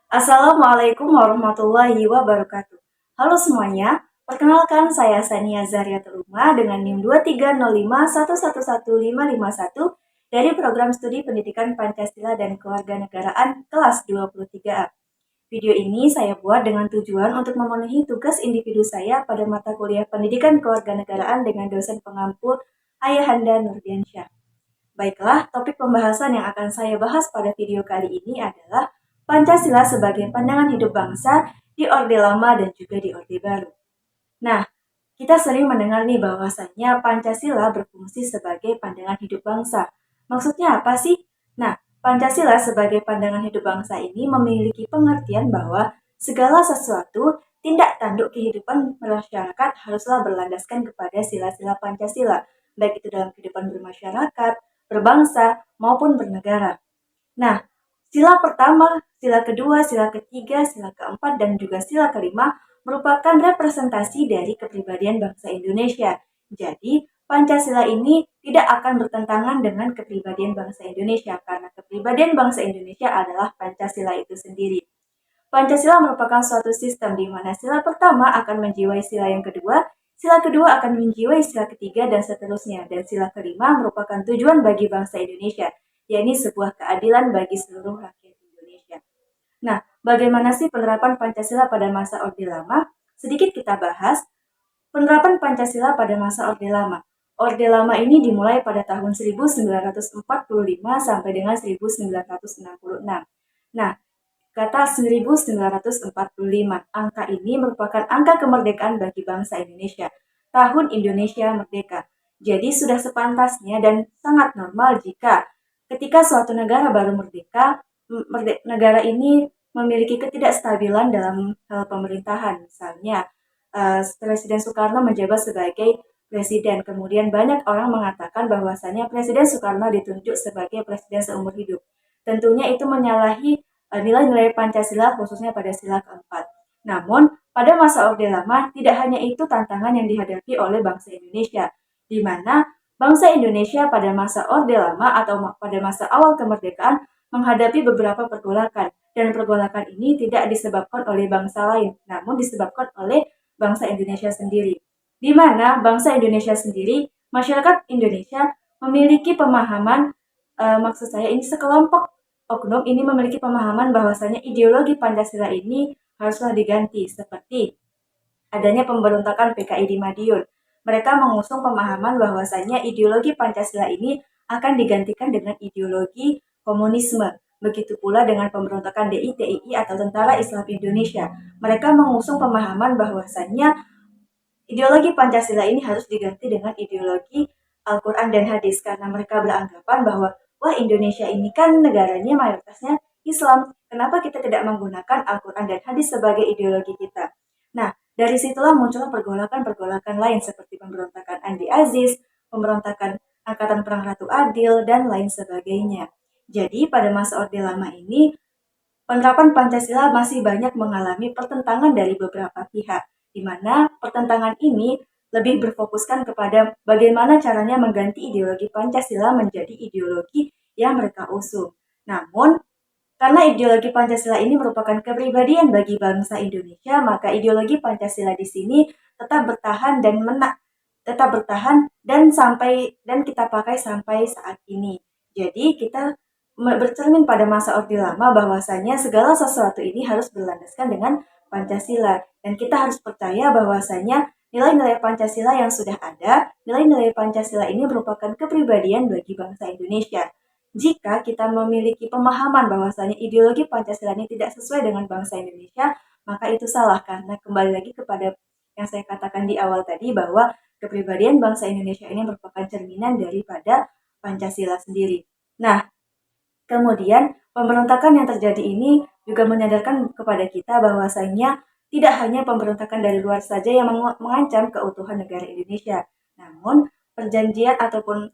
Assalamualaikum warahmatullahi wabarakatuh. Halo semuanya, perkenalkan saya Sania Zariatul Uma dengan NIM 23051111551 dari Program Studi Pendidikan Pancasila dan Kewarganegaraan kelas 23A. Video ini saya buat dengan tujuan untuk memenuhi tugas individu saya pada mata kuliah Pendidikan Kewarganegaraan dengan dosen pengampu Ayahanda Nurdiansyah. Baiklah, topik pembahasan yang akan saya bahas pada video kali ini adalah Pancasila sebagai pandangan hidup bangsa di Orde Lama dan juga di Orde Baru. Nah, kita sering mendengar nih bahwasannya Pancasila berfungsi sebagai pandangan hidup bangsa. Maksudnya apa sih? Nah, Pancasila sebagai pandangan hidup bangsa ini memiliki pengertian bahwa segala sesuatu tindak tanduk kehidupan masyarakat haruslah berlandaskan kepada sila-sila Pancasila, baik itu dalam kehidupan bermasyarakat, berbangsa, maupun bernegara. Nah, sila pertama, sila kedua, sila ketiga, sila keempat, dan juga sila kelima merupakan representasi dari kepribadian bangsa Indonesia. Jadi, Pancasila ini tidak akan bertentangan dengan kepribadian bangsa Indonesia karena kepribadian bangsa Indonesia adalah Pancasila itu sendiri. Pancasila merupakan suatu sistem di mana sila pertama akan menjiwai sila kedua akan menjiwai sila ketiga, dan seterusnya. Dan sila kelima merupakan tujuan bagi bangsa Indonesia, yakni sebuah keadilan bagi seluruh rakyat Indonesia. Nah, bagaimana sih penerapan Pancasila pada masa Orde Lama? Sedikit kita bahas. Penerapan Pancasila pada masa Orde Lama. Orde Lama ini dimulai pada tahun 1945 sampai dengan 1966. Nah, kata 1945, angka ini merupakan angka kemerdekaan bagi bangsa Indonesia. Tahun Indonesia Merdeka. Jadi sudah sepantasnya dan sangat normal jika ketika suatu negara baru merdeka, negara ini memiliki ketidakstabilan dalam hal pemerintahan. Misalnya, Presiden Soekarno menjabat sebagai presiden. Kemudian banyak orang mengatakan bahwasannya Presiden Soekarno ditunjuk sebagai presiden seumur hidup. Tentunya itu menyalahi nilai-nilai Pancasila khususnya pada sila keempat. Namun, pada masa Orde Lama tidak hanya itu tantangan yang dihadapi oleh bangsa Indonesia, di mana bangsa Indonesia pada masa Orde Lama atau pada masa awal kemerdekaan menghadapi beberapa pergolakan, dan pergolakan ini tidak disebabkan oleh bangsa lain, namun disebabkan oleh bangsa Indonesia sendiri. Di mana bangsa Indonesia sendiri, masyarakat Indonesia memiliki pemahaman, maksud saya ini sekelompok oknum ini memiliki pemahaman bahwasanya ideologi Pancasila ini haruslah diganti, seperti adanya pemberontakan PKI di Madiun. Mereka mengusung pemahaman bahwasanya ideologi Pancasila ini akan digantikan dengan ideologi komunisme. Begitu pula dengan pemberontakan DI, TII atau Tentara Islam Indonesia. Mereka mengusung pemahaman bahwasanya ideologi Pancasila ini harus diganti dengan ideologi Al-Quran dan Hadis karena mereka beranggapan bahwa wah, Indonesia ini kan negaranya mayoritasnya Islam, kenapa kita tidak menggunakan Al-Quran dan Hadis sebagai ideologi kita? Nah, dari situlah muncullah pergolakan-pergolakan lain seperti pemberontakan Andi Aziz, pemberontakan Angkatan Perang Ratu Adil, dan lain sebagainya. Jadi pada masa Orde Lama ini, penerapan Pancasila masih banyak mengalami pertentangan dari beberapa pihak, di mana pertentangan ini lebih berfokuskan kepada bagaimana caranya mengganti ideologi Pancasila menjadi ideologi yang mereka usung. Namun, karena ideologi Pancasila ini merupakan kepribadian bagi bangsa Indonesia, maka ideologi Pancasila di sini tetap bertahan dan kita pakai sampai saat ini. Jadi kita bercermin pada masa Orde Lama bahwasanya segala sesuatu ini harus berlandaskan dengan Pancasila, dan kita harus percaya bahwasanya nilai-nilai Pancasila yang sudah ada, nilai-nilai Pancasila ini merupakan kepribadian bagi bangsa Indonesia. Jika kita memiliki pemahaman bahwasanya ideologi Pancasila ini tidak sesuai dengan bangsa Indonesia, maka itu salah, karena kembali lagi kepada yang saya katakan di awal tadi bahwa kepribadian bangsa Indonesia ini merupakan cerminan daripada Pancasila sendiri. Nah, kemudian, pemberontakan yang terjadi ini juga menyadarkan kepada kita bahwasanya tidak hanya pemberontakan dari luar saja yang mengancam keutuhan negara Indonesia, namun perjanjian ataupun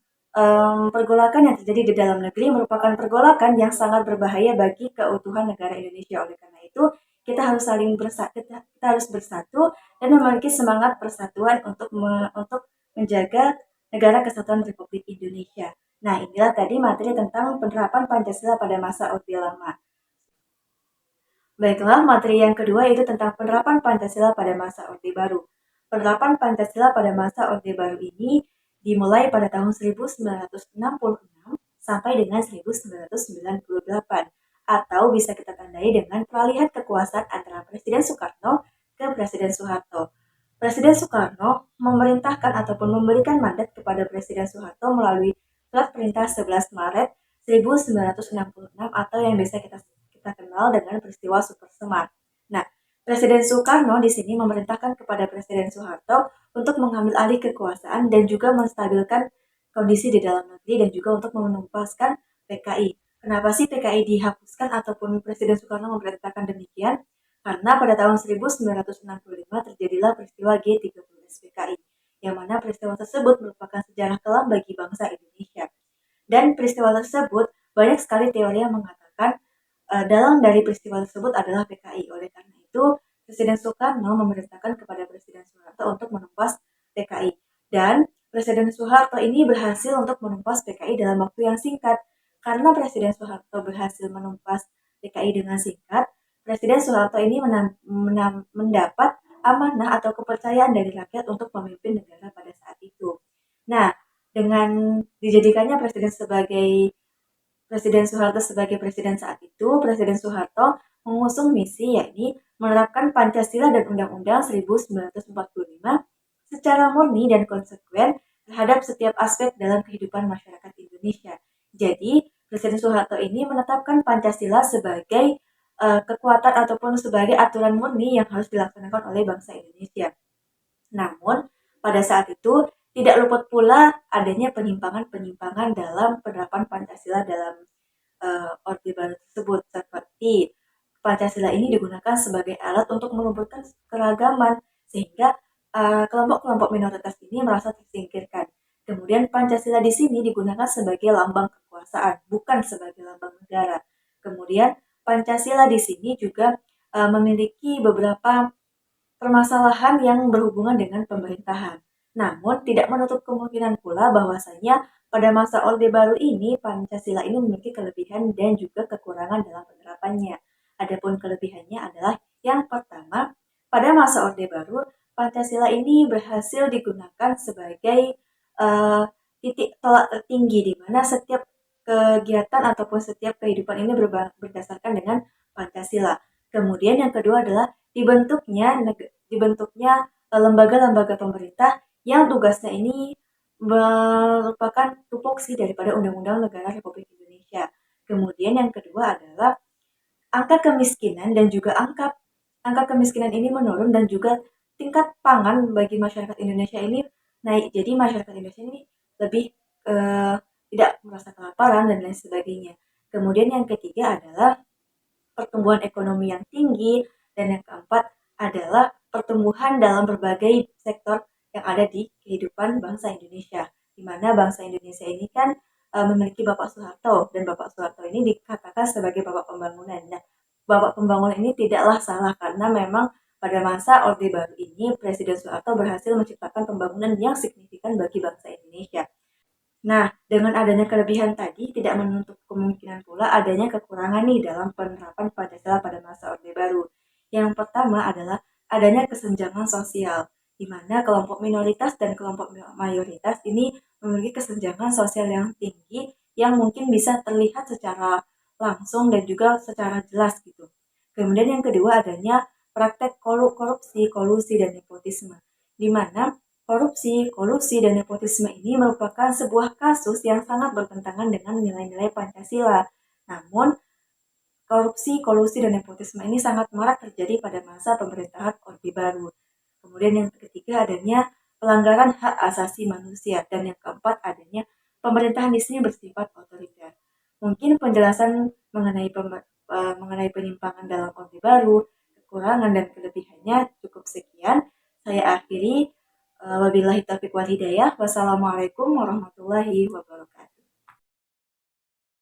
pergolakan yang terjadi di dalam negeri merupakan pergolakan yang sangat berbahaya bagi keutuhan negara Indonesia. Oleh karena itu, kita harus saling bersatu, kita harus bersatu dan memiliki semangat persatuan untuk menjaga negara kesatuan Republik Indonesia. Nah, inilah tadi materi tentang penerapan Pancasila pada masa Orde Lama. Baiklah, materi yang kedua yaitu tentang penerapan Pancasila pada masa Orde Baru. Penerapan Pancasila pada masa Orde Baru ini dimulai pada tahun 1966 sampai dengan 1998, atau bisa kita tandai dengan peralihan kekuasaan antara Presiden Soekarno ke Presiden Soeharto. Presiden Soekarno memerintahkan ataupun memberikan mandat kepada Presiden Soeharto melalui Surat Perintah 11 Maret 1966 atau yang biasa kita kenal dengan peristiwa Super Semar. Nah, Presiden Soekarno di sini memerintahkan kepada Presiden Soeharto untuk mengambil alih kekuasaan dan juga menstabilkan kondisi di dalam negeri dan juga untuk menuntaskan PKI. Kenapa sih PKI dihapuskan ataupun Presiden Soekarno memerintahkan demikian? Karena pada tahun 1965 terjadilah peristiwa G30S PKI, yang mana peristiwa tersebut merupakan sejarah kelam bagi bangsa Indonesia. Dan peristiwa tersebut banyak sekali teori yang mengatakan dalang dari peristiwa tersebut adalah PKI. Oleh karena itu, Presiden Soekarno memerintahkan kepada Presiden Soeharto untuk menumpas PKI. Dan Presiden Soeharto ini berhasil untuk menumpas PKI dalam waktu yang singkat. Karena Presiden Soeharto berhasil menumpas PKI dengan singkat, Presiden Soeharto ini mendapat amanah atau kepercayaan dari rakyat untuk memimpin negara pada saat itu. Nah, dengan dijadikannya Presiden Soeharto sebagai presiden saat itu, Presiden Soeharto mengusung misi yakni menerapkan Pancasila dan Undang-Undang 1945 secara murni dan konsekuen terhadap setiap aspek dalam kehidupan masyarakat Indonesia. Jadi, Presiden Soeharto ini menetapkan Pancasila sebagai kekuatan ataupun sebagai aturan murni yang harus dilaksanakan oleh bangsa Indonesia. Namun, pada saat itu tidak luput pula adanya penyimpangan-penyimpangan dalam penerapan Pancasila dalam Orde Baru tersebut, seperti Pancasila ini digunakan sebagai alat untuk melumpuhkan keragaman sehingga kelompok-kelompok minoritas ini merasa tersingkirkan. Kemudian Pancasila di sini digunakan sebagai lambang kekuasaan, bukan sebagai lambang negara. Kemudian Pancasila di sini juga memiliki beberapa permasalahan yang berhubungan dengan pemerintahan. Namun, tidak menutup kemungkinan pula bahwasanya pada masa Orde Baru ini, Pancasila ini memiliki kelebihan dan juga kekurangan dalam penerapannya. Adapun kelebihannya adalah yang pertama, pada masa Orde Baru, Pancasila ini berhasil digunakan sebagai titik tolak tertinggi di mana setiap kegiatan ataupun setiap kehidupan ini berdasarkan dengan Pancasila. Kemudian yang kedua adalah dibentuknya lembaga-lembaga pemerintah yang tugasnya ini merupakan tupoksi daripada Undang-Undang Negara Republik Indonesia. Kemudian yang kedua adalah angka kemiskinan dan juga angka kemiskinan ini menurun dan juga tingkat pangan bagi masyarakat Indonesia ini naik. Jadi masyarakat Indonesia ini lebih tidak merasa kelaparan dan lain sebagainya. Kemudian yang ketiga adalah pertumbuhan ekonomi yang tinggi, dan yang keempat adalah pertumbuhan dalam berbagai sektor yang ada di kehidupan bangsa Indonesia. Di mana bangsa Indonesia ini kan memiliki Bapak Soeharto, dan Bapak Soeharto ini dikatakan sebagai Bapak Pembangunan. Nah, Bapak Pembangunan ini tidaklah salah karena memang pada masa Orde Baru ini Presiden Soeharto berhasil menciptakan pembangunan yang signifikan bagi bangsa Indonesia. Nah, dengan adanya kelebihan tadi, tidak menutup kemungkinan pula adanya kekurangan nih dalam penerapan Pancasila pada masa Orde Baru. Yang pertama adalah adanya kesenjangan sosial, di mana kelompok minoritas dan kelompok mayoritas ini memiliki kesenjangan sosial yang tinggi, yang mungkin bisa terlihat secara langsung dan juga secara jelas gitu. Kemudian yang kedua adanya praktek korupsi, kolusi, dan nepotisme, di mana korupsi, kolusi, dan nepotisme ini merupakan sebuah kasus yang sangat bertentangan dengan nilai-nilai Pancasila. Namun, korupsi, kolusi, dan nepotisme ini sangat marak terjadi pada masa pemerintahan Orde Baru. Kemudian yang ketiga adanya pelanggaran hak asasi manusia, dan yang keempat adanya pemerintahan di sini bersifat otoriter. Mungkin penjelasan mengenai penyimpangan dalam Orde Baru, kekurangan dan kelebihannya cukup sekian. Saya akhiri. Wabillahi taufiq wal hidayah. Wassalamualaikum warahmatullahi wabarakatuh.